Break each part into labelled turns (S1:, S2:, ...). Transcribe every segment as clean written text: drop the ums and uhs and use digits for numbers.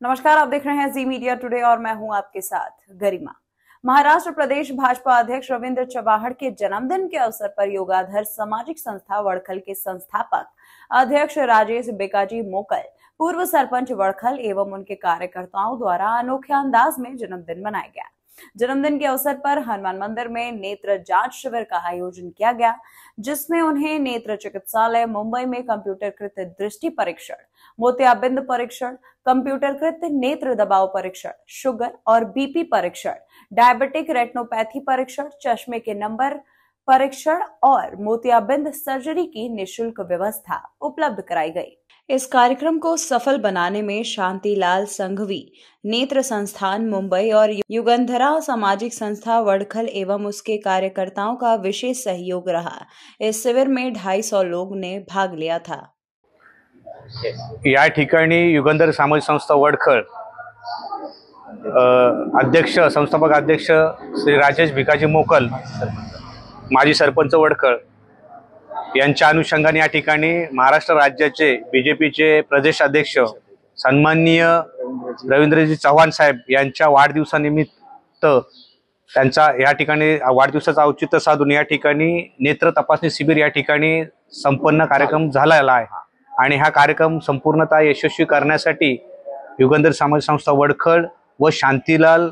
S1: नमस्कार, आप देख रहे हैं जी मीडिया टुडे और मैं हूं आपके साथ गरिमा। महाराष्ट्र प्रदेश भाजपा अध्यक्ष रविंद्र चव्हाण के जन्मदिन के अवसर पर योगाधार सामाजिक संस्था वडखल के संस्थापक अध्यक्ष राजेश बेकाजी मोकल, पूर्व सरपंच वडखल एवं उनके कार्यकर्ताओं द्वारा अनोखे अंदाज में जन्मदिन मनाया गया। जन्मदिन के अवसर पर हनुमान मंदिर में नेत्र जांच शिविर का आयोजन किया गया, जिसमें उन्हें नेत्र चिकित्सालय मुंबई में कंप्यूटरकृत दृष्टि परीक्षण, मोतियाबिंद परीक्षण, कंप्यूटरकृत नेत्र दबाव परीक्षण, शुगर और बीपी परीक्षण, डायबिटिक रेटिनोपैथी परीक्षण, चश्मे के नंबर परीक्षण और मोतियाबिंद सर्जरी की निःशुल्क व्यवस्था उपलब्ध कराई गई। इस कार्यक्रम को सफल बनाने में शांतिलाल संघवी, नेत्र संस्थान मुंबई और युगंधरा सामाजिक संस्था वडखल एवं उसके कार्यकर्ताओं का विशेष सहयोग रहा। इस शिविर में 250 लोगों ने भाग लिया था।
S2: या ठिकाणी युगंधर सामाजिक संस्था वडखल अध्यक्ष संस्थापक अध्यक्ष श्री राजेश भिकाजी मोकल, माजी सरपंच वडखल यांच्या अनुषंगाने या ठिकाणी महाराष्ट्र राज्याचे बीजेपीचे प्रदेश अध्यक्ष सन्माननीय रवींद्रजी चव्हाण साहेब यांच्या वाढदिवसानिमित्त त्यांचा या ठिकाणी वाढदिवसाचं औचित्य साधून या ठिकाणी नेत्र तपासणी शिबिर या ठिकाणी संपन्न कार्यक्रम झालेला आहे। आणि हा कार्यक्रम संपूर्णतः यशस्वी करण्यासाठी युगंधर सामाजिक संस्था वडखल व शांतिलाल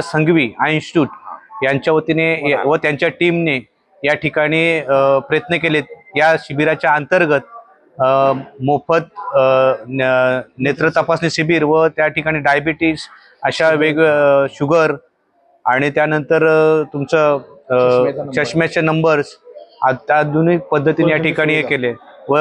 S2: संघवी आय इन्स्टिट्यूट यांच्या वतीने व त्यांच्या टीमने या ठिकाणी प्रयत्न केलेत। या शिबिराच्या अंतर्गत मोफत नेत्र तपासणी शिबिर व त्या ठिकाणी डायबिटीज अशा शुगर आणि त्यानंतर तुमचं चष्म्याचे नंबर्स अत्याधुनिक पद्धतीने या ठिकाणी केले व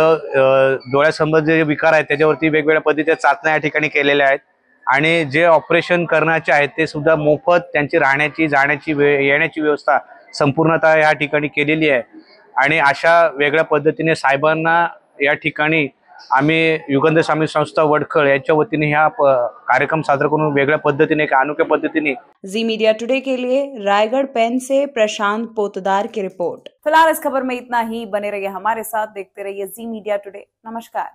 S2: डोळ्यासंबंधी जे विकार आहेत त्याच्यावरती वेगवेगळ्या पद्धतीच्या चाचण्या या ठिकाणी केलेल्या आहेत। आणि जे ऑपरेशन करण्याचे आहेत ते सुद्धा मोफत, त्यांची राहण्याची, जाण्याची, येण्याची व्यवस्था संपूर्णतः या ठिकाणी केलेली आहे। आणि अशा वेगळ्या पद्धतीने साहेबांना या ठिकाणी आम्ही युगंधर सामाजिक संस्था वडखल यांच्या वतीने हा कार्यक्रम साजरा करून वेगळ्या पद्धतीने, अनोख्या पद्धतीने।
S1: जी मीडिया टुडे के लिए रायगढ़ पेन से प्रशांत पोतदार की रिपोर्ट। फिलहाल इस खबर में इतना ही। बने रहिए हमारे साथ, देखते रहिए जी मीडिया टुडे। नमस्कार।